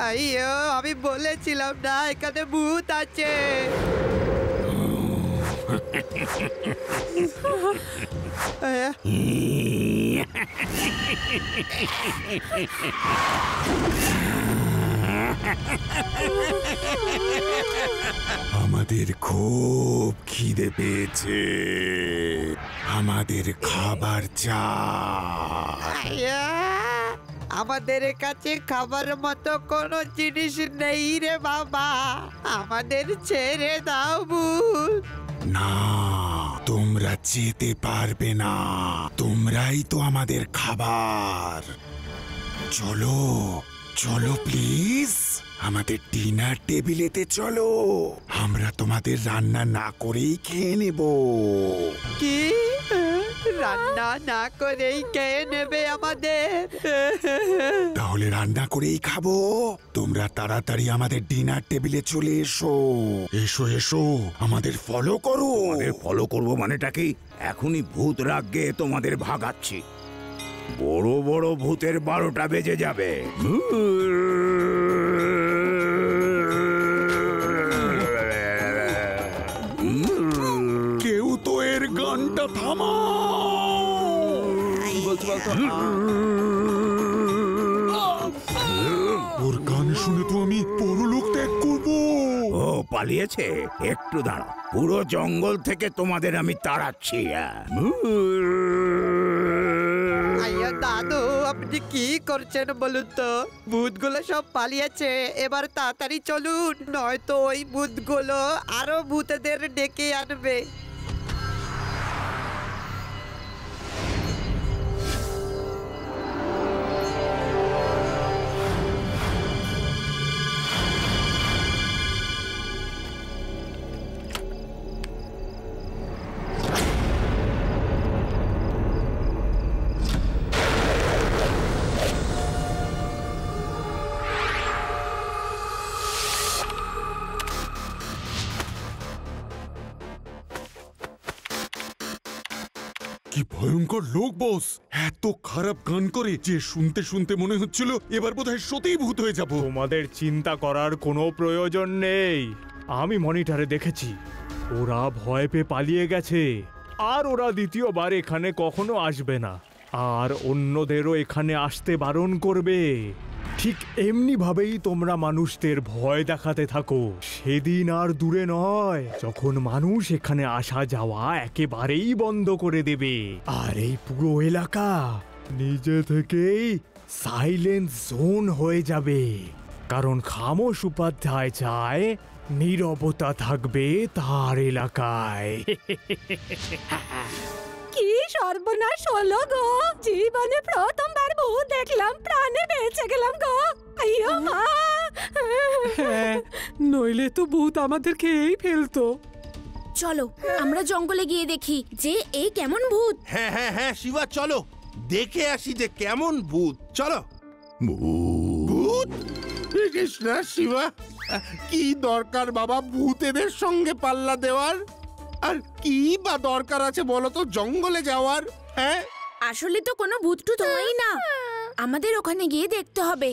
আইয়ো, আমি বলেছিলাম না এখানে ভূত আছে। আমাদের খুব খিদে পেয়েছে, আমাদের খাবার চাই। আমাদের কাছে খাবার মতো কোনো জিনিস নেই রে বাবা, আমাদের ছেড়ে দাও ভূত। না, তোমরা যেতে পারবে না, তোমরাই তো আমাদের খাবার। চলো চলো প্লিজ, আমাদের ডিনার টেবিলেতে চলো, আমরা তোমাদের রান্না না করেই খেয়ে নেব। কি রান্না না করেই খেয়ে নেবে আমাদের? তাহলে রান্না করেই খাবো। তোমরা তাড়াতাড়ি আমাদের ডিনার টেবিলে চলে এসো। এসো এসো, আমাদের ফলো করো। আমাদের ফলো করবো মানেটা কি? এখনই ভূত রাগকে তোমাদের ভাগাচ্ছি। বড় বড় ভূতের 12টা বেজে যাবে। কেউ তো এর গানটা থামাও। ওর গান শুনে তো আমি পরলোক ত্যাগ করবো। ও পালিয়েছে? একটু দাঁড়াও, পুরো জঙ্গল থেকে তোমাদের আমি তাড়াচ্ছি। আইয়া দাদু, আপনি কি করছেন বলুন তো? ভূতগুলো সব পালিয়েছে, এবার তাড়াতাড়ি চলুন, নয়তো ওই ভূতগুলো আরো ভূতদের ডেকে আনবে। কি ভয়ঙ্কর লোক বস, এত খারাপ গান করে যে শুনতে শুনতে মনে হচ্ছিল এবার বোধহয় সত্যিই ভূত হয়ে যাব। তোমাদের চিন্তা করার কোনো প্রয়োজন নেই, আমি মনিটরে দেখেছি ওরা ভয় পেয়ে পালিয়ে গেছে, আর ওরা দ্বিতীয়বার এখানে কখনো আসবে না, আর অন্যদেরও এখানে আসতে বারণ করবে। ঠিক এমনি ভাবেই তোমরা মানুষদের ভয় দেখাতে থাকো। সেদিন আর দূরে নয় যখন মানুষ এখানে আসা যাওয়া একেবারেই বন্ধ করে দেবে, আর এই পুরো এলাকা নিজে থেকেই সাইলেন্ট জোন হয়ে যাবে। কারণ খামোশ উপাধ্যায় চায় নীরবতা থাকবে তার এলাকায়। কি সর্বনাশ হলো গো! জীবনে প্রথমবার ভূত দেখলাম, প্রাণে বেঁচে গেলাম গো। আইয়ো মা! নইলে তো ভূত আমাদের খেয়েই ফেলতো। চলো আমরা জঙ্গলে গিয়ে দেখি যে এই কেমন ভূত। হ্যাঁ হ্যাঁ হ্যাঁ শিবা, চলো দেখে আসি যে কেমন ভূত। চলো। ভূত? কৃষ্ণ শিবা, কি দরকার বাবা ভূতেদের সঙ্গে পাল্লা দেওয়ার? আর কি বা দরকার আছে বলো তো জঙ্গলে যাওয়ার? হ্যাঁ, আসলে তো কোনো ভূত টুত হয় না, আমাদের ওখানে গিয়ে দেখতে হবে।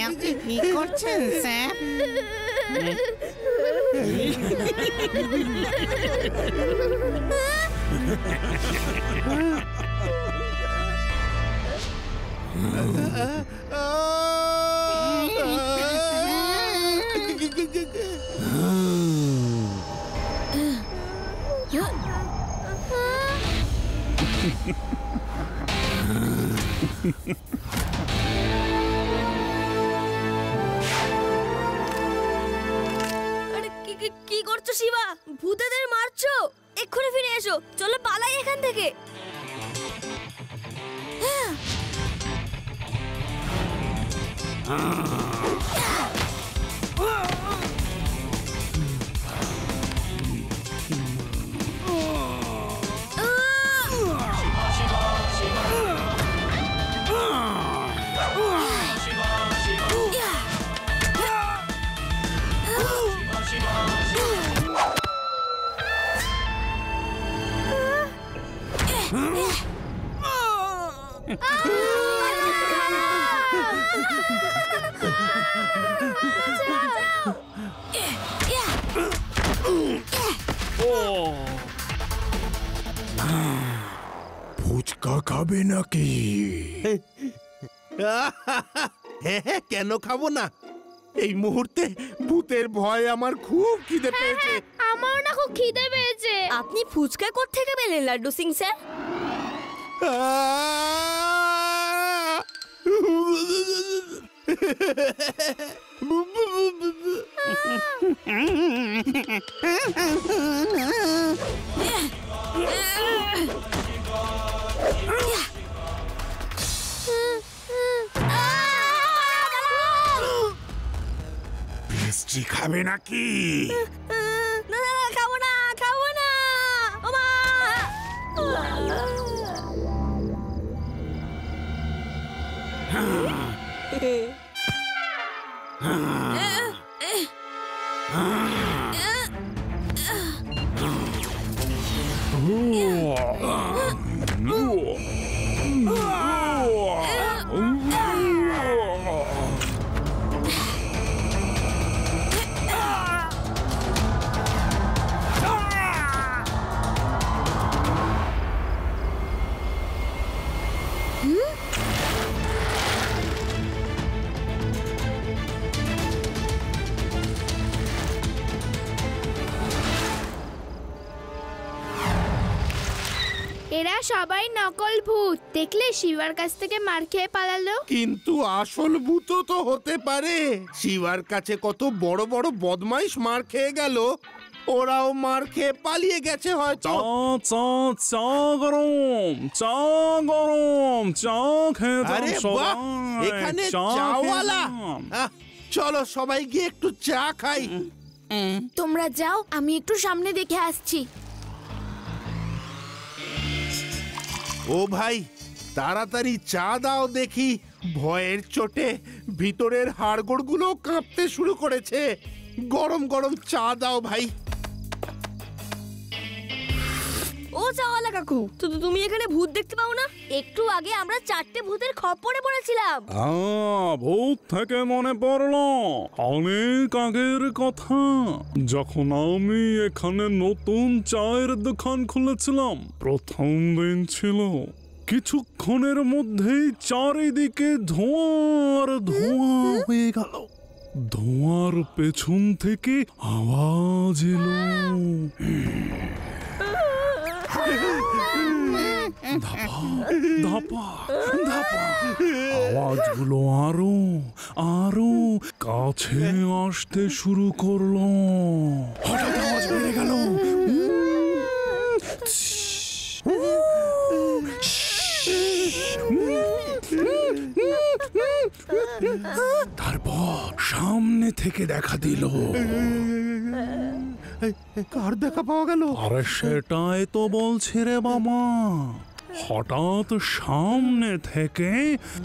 আপনি কি করছেন স্যার? আরে কি করছো শিবা? ভূতেদের মারছো? এক্ষুনি ফিরে এসো, চলো পালাই এখান থেকে। ফুচকা খাবে নাকি? হ্যাঁ, কেন খাবো না? এই মুহূর্তে ভূতের ভয় আমার খুব খিদে পেয়েছে। আমারও না খুব খিদে পেয়েছে। আপনি ফুচকা কোত্থেকে পেলেন লাড্ডু সিং স্যার? মিষ্টি খাবে নাকি? না খাবো না, খাবো না। ওমা! এরা সবাই নকল ভূত। দেখলে শিবার কাছ থেকে মার খেয়ে পালালো। কিন্তু আসল ভূত তো হতে পারে। শিবার কাছে কত বড় বড় বদমাইশ মার খেয়ে গেল, ওরাও মার খেয়ে পালিয়ে গেছে হয়তো। আরে বাহ, এখানে চাওয়ালা। চলো সবাই গিয়ে একটু চা খাই। তোমরা যাও, আমি একটু সামনে দেখে আসছি। ও ভাই, তাড়াতাড়ি চা দাও দেখি। ভয়ের চোটে ভিতরের হাড়গোড়গুলো কাঁপতে শুরু করেছে। গরম গরম চা দাও ভাই। ও চাওয়ালা কাকু, তো তুমি এখানে ভূত দেখতে পাও না? একটু আগে আমরা 4টে ভূতের খপ্পরে পড়েছিলাম। ভূত থেকে মনে পড়লো অনেক আগের কথা, যখন আমি এখানে নতুন চায়ের দোকান খুলেছিলাম। প্রথম দিন ছিল, কিছুক্ষণের মধ্যেই চারিদিকে ধোঁয়ার ধোঁয়া হয়ে গেল। ধোঁয়ার পেছন থেকে আওয়াজ এলো। ধাপা ধাপা আওয়াজগুলো আরো আরো কাছে আসতে শুরু করলো। হঠাৎ আওয়াজ বেড়ে গেল। তারপর সামনে থেকে দেখা দিল। কার দেখা পাওয়া গেল? আরে সেটাই তো বলছি রে বাবা। হঠাৎ সামনে থেকে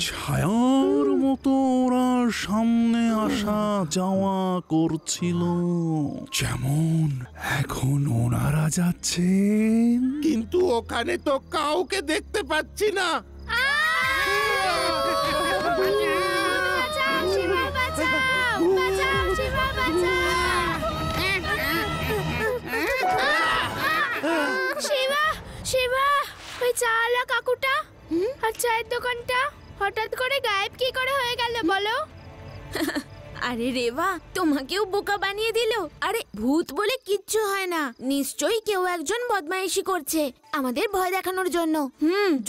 ছায়ার মতো ওরা সামনে আসা যাওয়া করছিল, যেমন এখন ওনারা যাচ্ছেন। কিন্তু ওখানে তো কাউকে দেখতে পাচ্ছি না। চালা কাকুটা আর চায়ের দোকানটা হঠাৎ করে গায়েব কি করে হয়ে গেল বলো? আরে রেবা, তোমাকেও বোকা বানিয়ে দিল। আরে ভূত বলে কিচ্ছু হয় না, নিশ্চয়ই কেউ একজন বদমাইশি করছে আমাদের ভয় দেখানোর জন্য।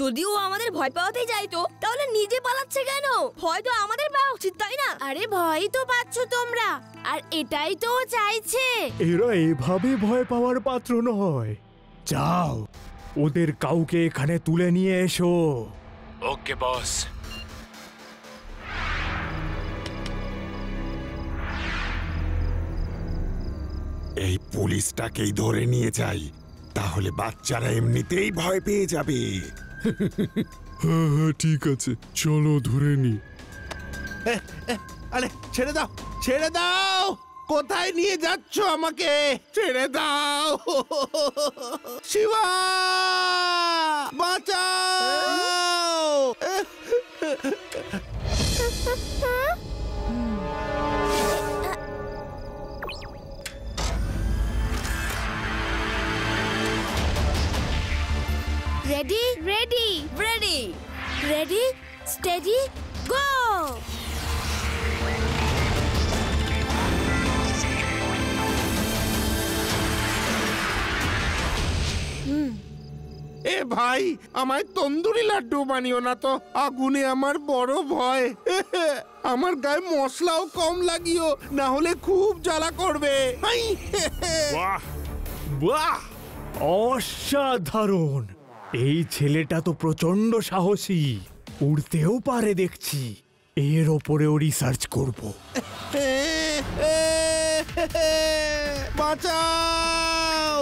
যদিও আমাদের ভয় পাওয়াতেই যাইতো, তাহলে নিজে পালাচ্ছে কেন? ভয় তো আমাদের পাওয়া উচিত, তাই না? আরে ভয়ই তো পাচ্ছ তোমরা, আর এটাই তো ও চাইছে। এরা এভাবে ভয় পাওয়ার পাত্র নয়। যাও, ওদের কাউকে এখানে তুলে নিয়ে এসো। ওকে বস। এই পুলিশটাকেই ধরে নিয়ে যাই, তাহলে বাচ্চারা এমনিতেই ভয় পেয়ে যাবে। হ্যাঁ হ্যাঁ ঠিক আছে, চলো ধরে নি। আরে ছেড়ে দাও, ছেড়ে দাও! কোথায় নিয়ে যাচ্ছ আমাকে? ছেড়ে দাও! শিবা, বাঁচাও! Ready ready ready ready steady go. এ ভাই, আমায় তন্দুরি লাড্ডু বানিও না তো, আগুনে আমার বড় ভয়। আমার গায়ে মশলাও কম লাগিও, না হলে খুব জ্বালা করবে। বাহ বাহ, অসাধারণ! এই ছেলেটা তো প্রচন্ড সাহসী, উড়তেও পারে দেখছি। এর ওপরেও রিসার্চ করব। বাঁচাও!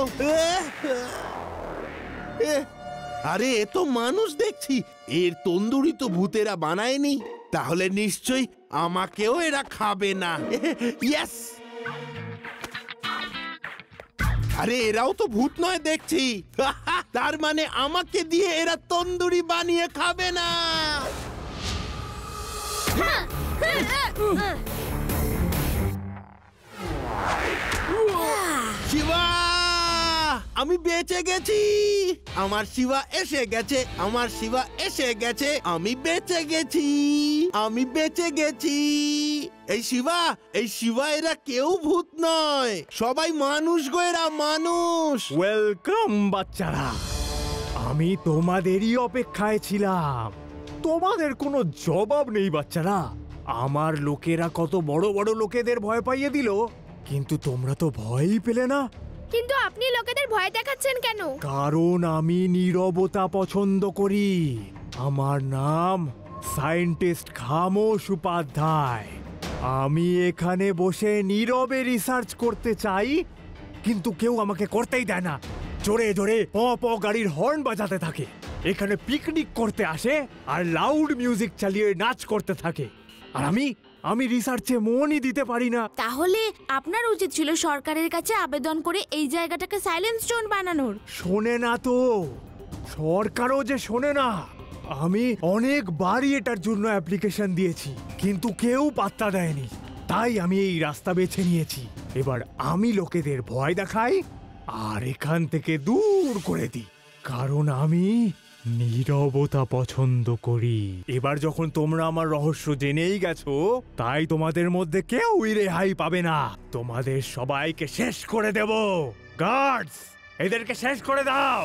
আরে এ তো মানুষ দেখছি, এর তন্দুরি তো ভূতেরা বানায়নি, তাহলে নিশ্চয়ই আমাকেও এরা খাবে না। ইয়েস! আরে এরাও তো ভূত নয় দেখছি, তার মানে আমাকে দিয়ে এরা তন্দুরি বানিয়ে খাবে না। শিবা, আমি বেঁচে গেছি! আমার শিবা এসে গেছে, আমার শিবা এসে গেছে, আমি বেঁচে গেছি, আমি বেঁচে গেছি। এই শিবা এরা কেউ ভূত নয়, সবাই মানুষ গো, এরা মানুষ। ওয়েলকাম বাচ্চারা, আমি তোমাদেরই অপেক্ষায় ছিলাম। তোমাদের কোনো জবাব নেই বাচ্চারা। আমার লোকেরা কত বড় বড় লোকেদের ভয় পাইয়ে দিল, কিন্তু তোমরা তো ভয়ই পেলে না। কিন্তু আপনি লোকেদের ভয় দেখাচ্ছেন কেন? কারণ আমি নীরবতা পছন্দ করি। আমার নাম সায়েন্টিস্ট খামোশ উপাধ্যায়। আমি এখানে বসে নীরবে রিসার্চ করতে চাই, কিন্তু কেউ আমাকে করতেই দেয় না। জোরে জোরে প প গাড়ির হর্ন বাজাতে থাকে। এখানে পিকনিক করতে আসে আর লাউড মিউজিক চালিয়ে নাচ করতে থাকে, আর আমি রিসার্চে মনই দিতে পারি না। তাহলে আপনার উচিত ছিল সরকারের কাছে আবেদন করে এই জায়গাটাকে সাইলেন্স জোন বানানোর। শোনে না তো, সরকারও যে শোনে না। আমি অনেকবারই এটার জন্য অ্যাপ্লিকেশন দিয়েছি, কিন্তু কেউ পাত্তা দেয়নি। তাই আমি এই রাস্তা বেছে নিয়েছি। এবার আমি লোকেদের ভয় দেখাই আর এখান থেকে দূর করে দিই, কারণ আমি নীরবতা পছন্দ করি। এবার যখন তোমরা আমার রহস্য জেনেই গেছো, তাই তোমাদের মধ্যে কেউই রেহাই পাবে না। তোমাদের সবাইকে শেষ করে দেব। গার্ডস, এদেরকে শেষ করে দাও।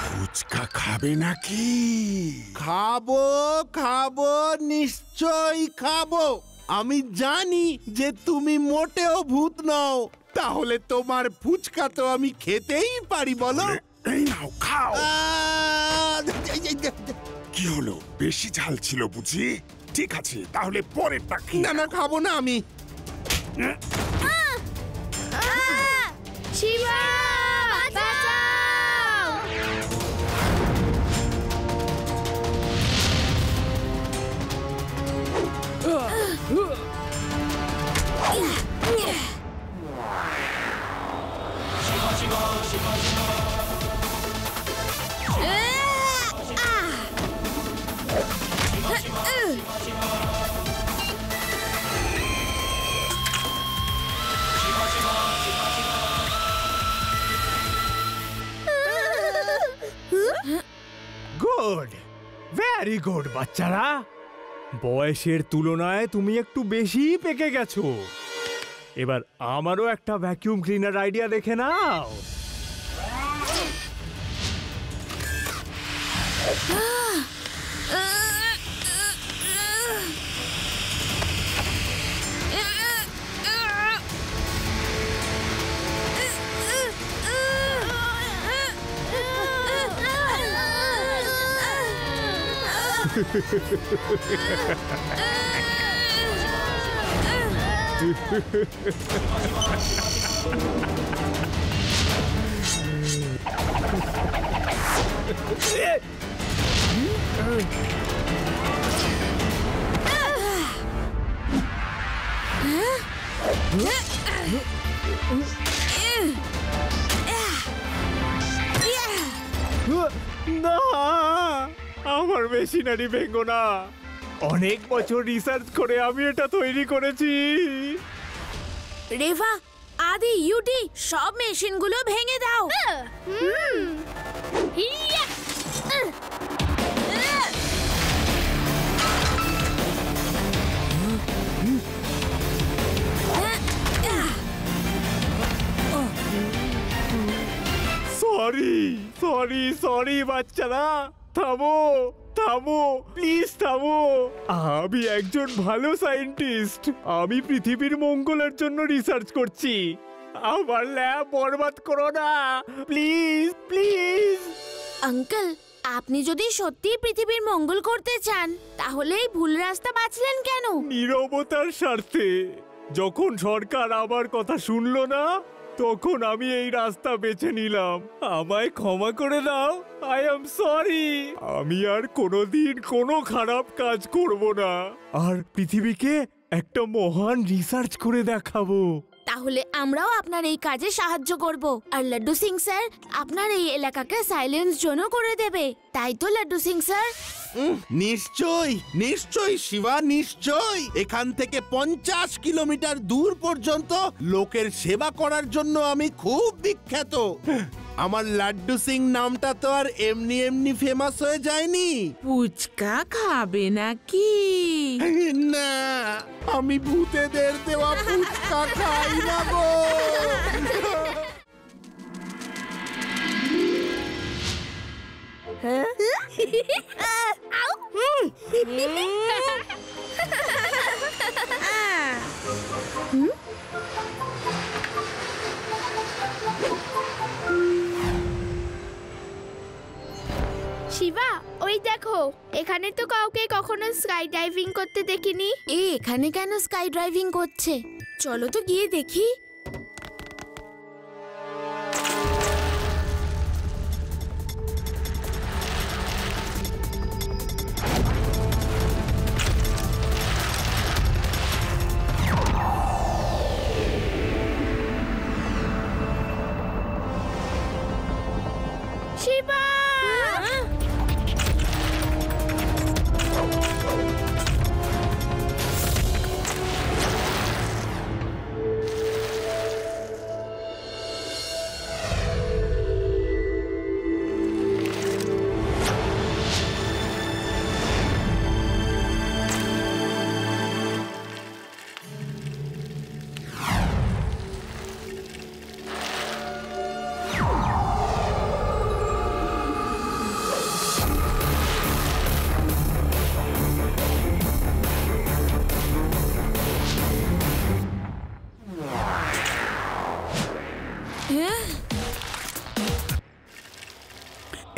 ফুচকা খাবে নাকি? খাবো খাবো, নিশ্চয়ই খাবো। আমি জানি যে তুমি মোটেও ভূত নও, তাহলে তোমার ফুচকা তো আমি খেতেই পারি, বলো? এই নাও, খাও। কি হলো, বেশি ঝাল ছিল বুঝি? ঠিক আছে, তাহলে পরেরটা খেয়ে না না, খাবো না আমি। শিবা, বাঁচাও! গুড, ভেরি গুড বাচ্চারা। বয়সের তুলনায় তুমি একটু বেশি পেকে গেছো। এবার আমারও একটা ভ্যাকুয়াম ক্লিনার আইডিয়া দেখে নাও। না, আমার মেশিনারি ভেঙো না। অনেক বছর রিসার্চ করে আমি এটা তৈরি করেছি। রেভা, আদি, ইউটি, সব মেশিনগুলো ভেঙে দাও। সরি সরি সরি বাচ্চারা, থামো থামো, প্লিজ থামো। আমি একজন ভালো সায়েন্টিস্ট। আমি পৃথিবীর মঙ্গলের জন্য রিসার্চ করছি। আমার ল্যাব বরবাদ করো না, প্লিজ প্লিজ। আঙ্কেল, আপনি যদি সত্যি পৃথিবীর মঙ্গল করতে চান তাহলে এই ভুল রাস্তা বাছলেন কেন? নীরবতার স্বার্থে। যখন সরকার আমার কথা শুনলো না তখন আমি এই রাস্তা বেছে নিলাম। আমায় ক্ষমা করে দাও। I am sorry. আমি আর কোনোদিন কোনো খারাপ কাজ করব না, আর পৃথিবীকে একটা মহান রিসার্চ করে দেখাবো। তাহলে আমরাও আপনার এই কাজে সাহায্য করব। আর লাড্ডু সিং স্যার আপনার এই এলাকাকে সাইলেন্স জোনও করে দেবে, তাই তো লাড্ডু সিং স্যার? নিশ্চয় নিশ্চয় শিবা, নিশ্চয়। এখান থেকে 50 কিলোমিটার দূর পর্যন্ত লোকের সেবা করার জন্য আমি খুব বিখ্যাত। আমার লাড্ডু সিং নামটা তো আর এমনি এমনি ফেমাস হয়ে যায়নি। ফুচকা খাবে নাকি? না, আমি ভূতেদের দেওয়া ফুচকা খাই না গো। শিবা, ওই দেখো, এখানে তো কাউকে কখনো স্কাই ডাইভিং করতে দেখিনি। এখানে কেন স্কাই ড্রাইভিং করছে? চলো তো গিয়ে দেখি। শিবা!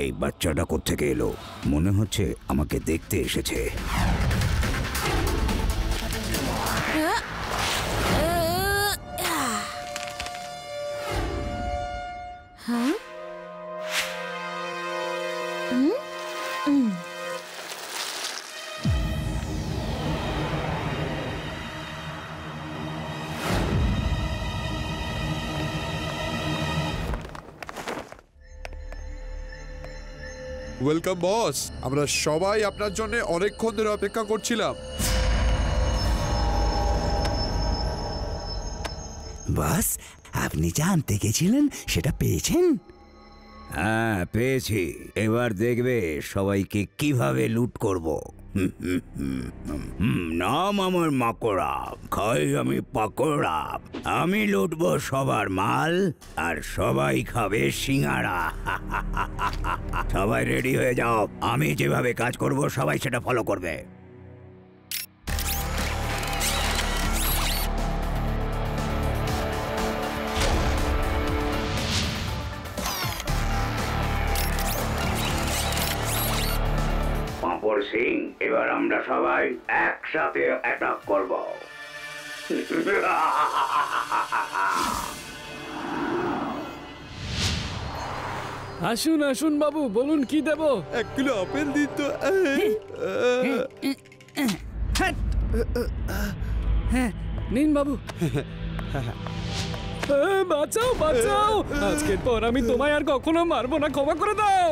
এই বাচ্চাটা কোত্থেকে এলো? মনে হচ্ছে আমাকে দেখতে এসেছে। হ্যাঁ? Welcome boss. আমরা সবাই আপনার জন্য অনেকক্ষণ ধরে অপেক্ষা করছিলাম। বস, আপনি যা আনতে গেছিলেন সেটা পেয়েছেন? হ্যাঁ পেয়েছি। এবার দেখবে সবাইকে কিভাবে লুট করব। নাম আমার মাকড়া, খাই আমি পাকোড়া। আমি লুটবো সবার মাল আর সবাই খাবে সিঙ্গারা। সবাই রেডি হয়ে যাও, আমি যেভাবে কাজ করব সবাই সেটা ফলো করবে। পাঁপড় সিং, এবার আমরা সবাই একসাথে অ্যাটাক করব। আসুন আসুন বাবু, বলুন কি দেব? 1 কিলো আপেল দিন তো। নিন বাবু। বাঁচাও বাঁচাও, আজকের পর আমি তোমায় আর কখনো মারবো না, ক্ষমা করে দাও।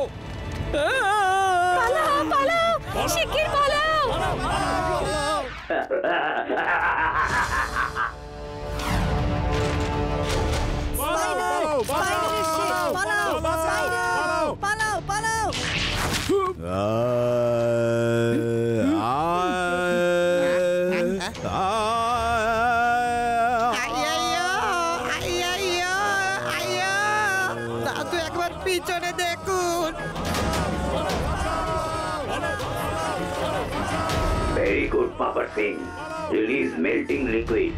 পালাও পালাও, শিগগির পালাও। দাদু একবার পিছনে দেখুন। Very good, Papa Singh. Release melting liquid.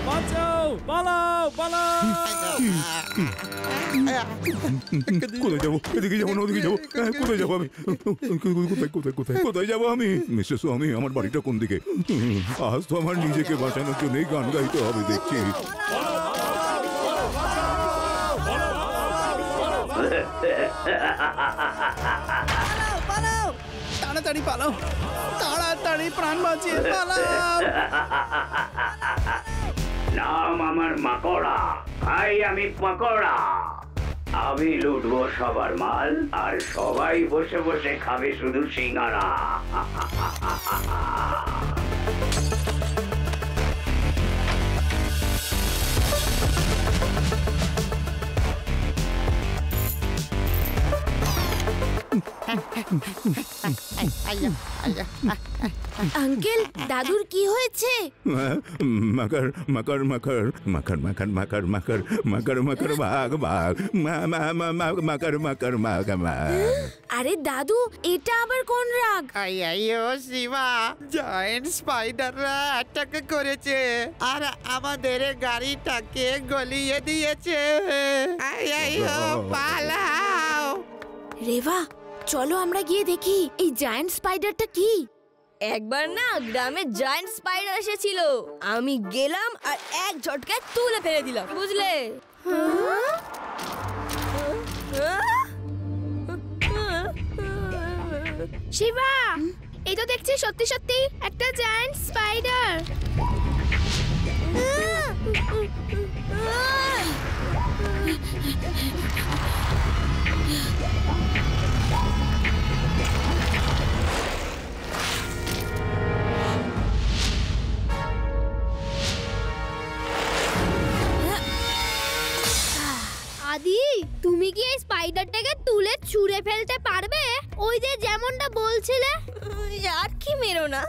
বাঁচাও, পালাও পালাও। কোথায় যাবো? এদিকে যাবো না ওদিকে যাবো? কোথায় যাবো আমি? কোথায় যাবো আমি? মিস্টার স্বামী, আমার বাড়িটা কোন দিকে? আজ তো আমার নিজেকে বাঁচানোর জন্যই গান গাইতে হবে দেখছি। তাড়াতাড়ি পালাও, তাড়াতাড়ি প্রাণ বাঁচিয়ে পালাও। নাম আমার মাকড়া, খাই আমি পাকোড়া। আমি লুটবো সবার মাল আর সবাই বসে বসে খাবে শুধু সিঙ্গারা। আঙ্কেল, দাদুর কি হয়েছে? মাকার মাকার মাকার মাকার মাকার মাকার মাকার মাকার মাকার ভাগ ভাগ মাকার মাকার মাগ মাগ। আরে দাদু, এটা আবার কোন রাগ? আইয়ো শিবা, জায়ান্ট স্পাইডাররা অ্যাটাক করেছে আর আমাদের গাড়িটাকে গলিয়ে দিয়েছে। আইয়ো পালাও। রেভা, চলো আমরা গিয়ে দেখি এই জায়ান্ট স্পাইডারটা কি। একবার না গ্রামে জায়ান্ট স্পাইডার এসেছিল, আমি গেলাম আর এক ঝটকায় তুলে ফেলে দিলাম, বুঝলে? শিবা, এই তো দেখছি সত্যি সত্যি একটা জায়ান্ট স্পাইডার। আদি, তুমি কি এই স্পাইডারটাকে তুলে ছুঁড়ে ফেলতে পারবে? ওই যে যেমনটা বলছিলে। আর কি মেরো না,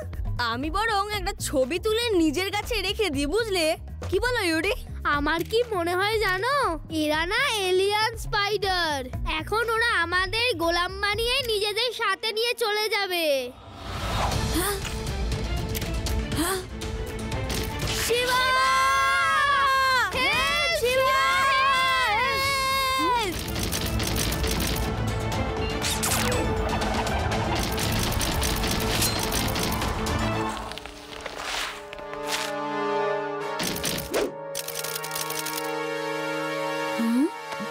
আমি বরং একটা ছবি তুলে নিজের কাছে রেখে দিই, বুঝলে? কি বলো ইউডি? আমার কি মনে হয় জানো, এরা না এলিয়ান স্পাইডার। এখন ওরা আমাদের গোলাম বানিয়ে নিজেদের সাথে নিয়ে চলে যাবে। শিবা! হেল্প! শিবা!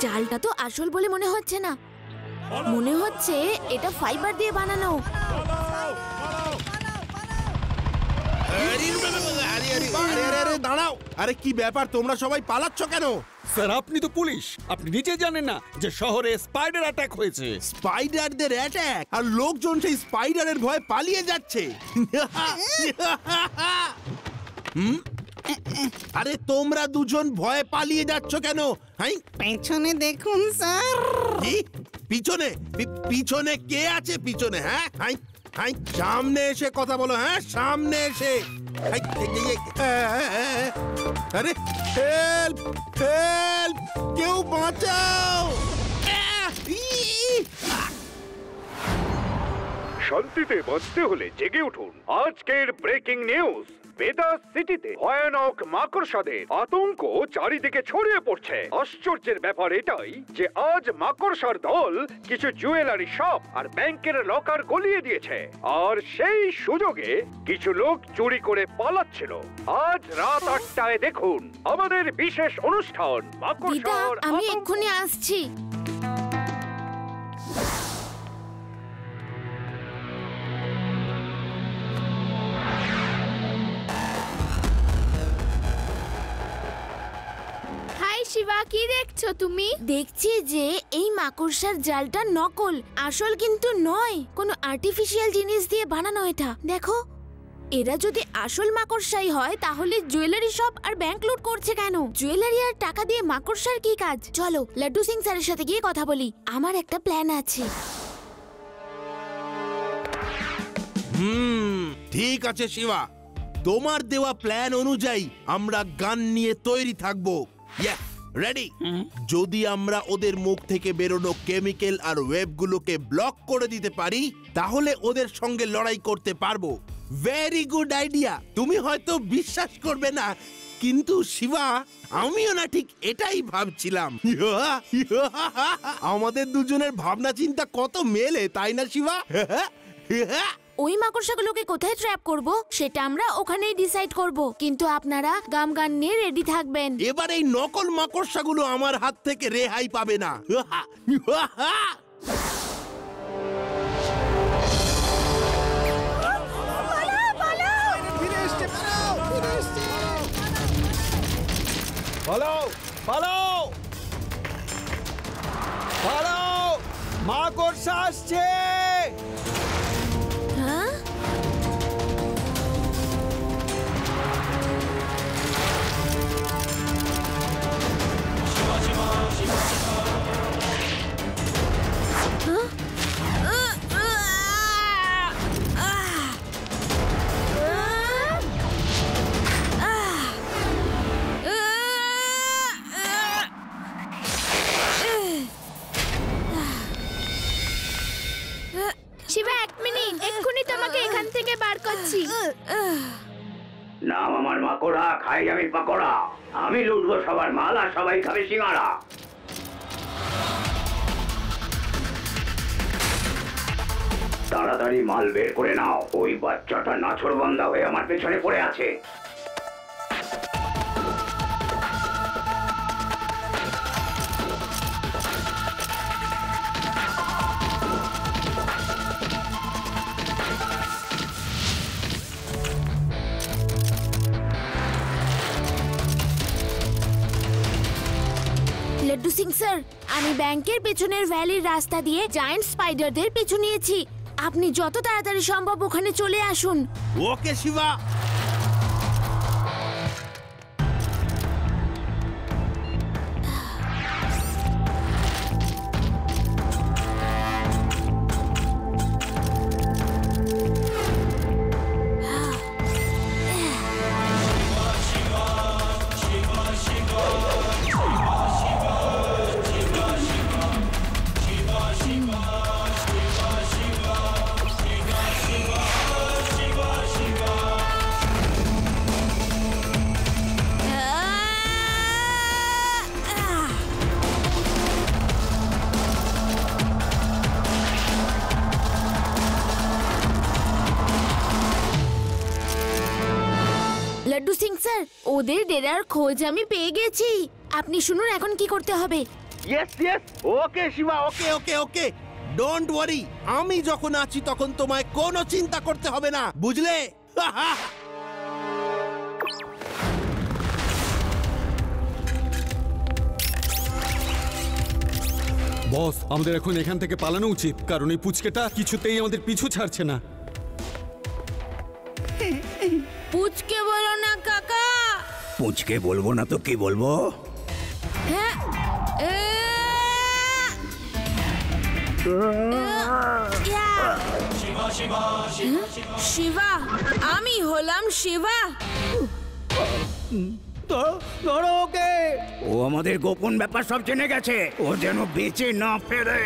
জালটা তো আসল বলে মনে হচ্ছে না, মনে হচ্ছে এটা ফাইবার দিয়ে বানানো। দাঁড়াও, আরে কি ব্যাপার, তোমরা সবাই পালাচ্ছ কেন? স্যার, আপনি তো পুলিশ, আপনি নিজে জানেন না যে শহরে স্পাইডার অ্যাটাক হয়েছে? স্পাইডারদের অ্যাটাক আর লোকজন সেই স্পাইডারের ভয়ে পালিয়ে যাচ্ছে। আরে তোমরা দুজন ভয়ে পালিয়ে যাচ্ছ কেন? হাই, পেছনে দেখুন স্যার। কি পিছনে? পিছনে কে আছে পিছনে? হ্যাঁ, হাই হাই, সামনে এসে কথা বলো। হ্যাঁ, সামনে এসে। হাই, আরে হেল্প হেল্প, কেউ বাঁচাও। শান্তিতে বাঁচতে হলে জেগে উঠুন। আজকের ব্রেকিং নিউজ, বেদাস সিটিতে ভয়ানক মাকড়সাদের আতঙ্ক চারিদিকে ছড়িয়ে পড়ছে। আশ্চর্যের ব্যাপার এটাই যে আজ মাকড়সার দল কিছু জুয়েলারি শপ আর ব্যাংকের লকার গলিয়ে দিয়েছে, আর সেই সুযোগে কিছু লোক চুরি করে পালাচ্ছিল। আজ রাত 8টায় দেখুন আমাদের বিশেষ অনুষ্ঠান মাকড়সার। আমি এক্ষুনি আসছি। শিবা, কি দেখছো তুমি? দেখছি যে এই মাকড়সার জালটা নকল, আসল কিন্তু নয়। কোনো আর্টিফিশিয়াল জিনিস দিয়ে বানানো এটা। দেখো, এরা যদি আসল মাকড়সাই হয় তাহলে জুয়েলারি শপ আর ব্যাংক লুট করছে কেন? জুয়েলারি আর টাকা দিয়ে মাকড়সার কি কাজ? চলো লাড্ডু সিং স্যারের সাথে গিয়ে কথা বলি। আমার একটা প্ল্যান আছে। ঠিক আছে শিবা, তোমার দেওয়া প্ল্যান অনুযায়ী আমরা গান নিয়ে তৈরি থাকবো। রেডি? যদি আমরা ওদের মুখ থেকে বেরোনো কেমিক্যাল আর ওয়েবগুলোকে ব্লক করে দিতে পারি তাহলে ওদের সঙ্গে লড়াই করতে পারবো। Very good idea. তুমি হয়তো বিশ্বাস করবে না, কিন্তু শিবা, আমিও না ঠিক এটাই ভাবছিলাম। আমাদের দুজনের ভাবনা চিন্তা কত মেলে, তাই না শিবা? ওই মাকড়সাগুলোকে কোথায় ট্র্যাপ করব সেটা আমরা ওখানেই ডিসাইড করব, কিন্তু আপনারা গান নিয়ে রেডি থাকবেন। এবার এই নকল মাকড়সাগুলো আমার হাত থেকে রেহাই পাবে না। মাকড়সা আসছে। হ্যাঁ, শিবা, 1 মিনিট, এক্ষুনি তোমাকে এখান থেকে বার করছি। নাম আমার মাকড়া, খাই আমি পাকোড়া। আমি লুটবো সবার মাল আর সবাই খাবে সিঙ্গারা। তাড়াতাড়ি মাল বের করে নাও, ওই বাচ্চাটা নাছোড়বান্দা হয়ে আমার পেছনে পড়ে আছে। লাড্ডু সিং স্যার, আমি ব্যাংকের পেছনের ভ্যালির রাস্তা দিয়ে জায়ান্ট স্পাইডারদের পিছু নিয়েছি। আপনি যত তাড়াতাড়ি সম্ভব ওখানে চলে আসুন। ওকে শিবা। লাড্ডু সিং স্যার, ওদের ডেরার খোঁজ আমি পেয়ে গেছি। আপনি শুনুন এখন কি করতে হবে। Yes yes, okay Shiva, okay okay okay, don't worry. আমি যখন আছি তখন তোমায় কোনো চিন্তা করতে হবে না, বুঝলে? বস, আমাদের এখন এখান থেকে পালানো উচিত, কারণ এই পুচকেটা কিছুতেই আমাদের পিছু ছাড়ছে না। পুচকে বলো না কাকা। পুচকে বলবো না তো কি বলবো? শিবা, আমি হলাম শিবা। ধরো ওকে। ও আমাদের গোপন ব্যাপার সব জেনে গেছে, ও যেন বেঁচে না ফেরে।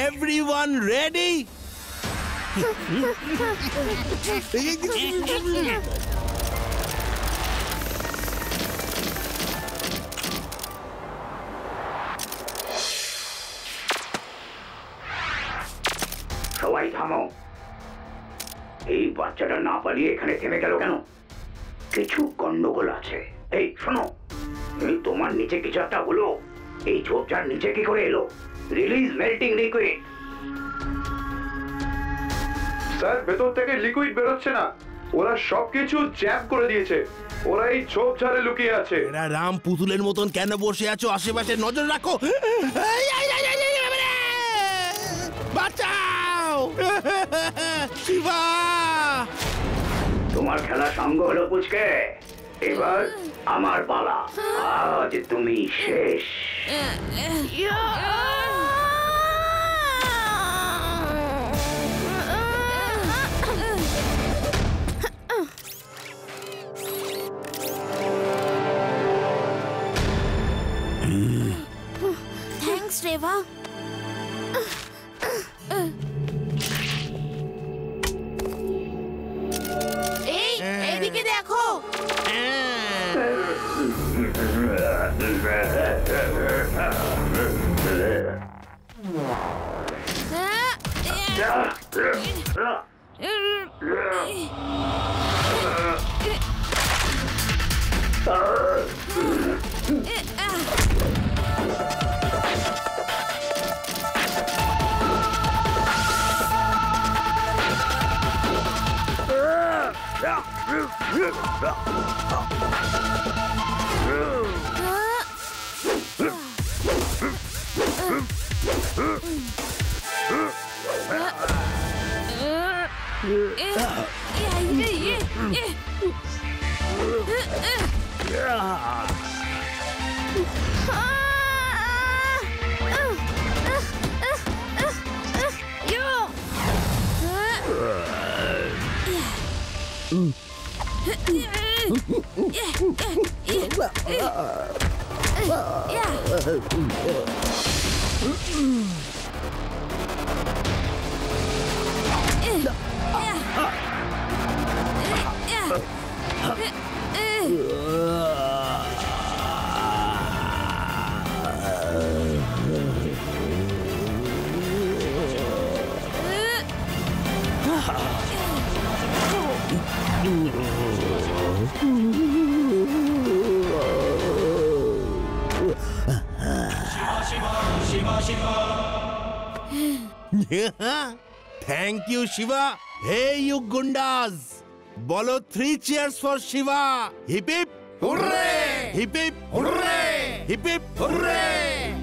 Everyone ready? সবাই থামো। এই বাচ্চাটা না পালিয়ে এখানে থেমে গেল কেন? কিছু গন্ডগোল আছে। এই শোনো, এই তোমার নিচে কিছু একটা হলো। এই ঝোপঝাড় নিচে কি করে এলো? Release melting liquid. স্যার, ভেতর থেকে লিকুইড বেরোচ্ছে না। ওরা সবকিছু জ্যাম করে দিয়েছে। ওরা এই ঝোপঝাড়ে লুকিয়ে আছে। এরা রাম পুতুলের মতন কেন বসে আছো? আশেপাশে নজর রাখো। বাঁচাও শিবা। তোমার খেলা সঙ্গ হলো পুচকে, এবার আমার পালা। আজ তুমি শেষ। থ্যাঙ্কস রেভা। এই এদিকে দেখো। Thank you, Shiva. Hey, you gundas. Bolo 3 cheers for Shiva. Hip hip hooray! Hip hip hooray! Hip hip hooray!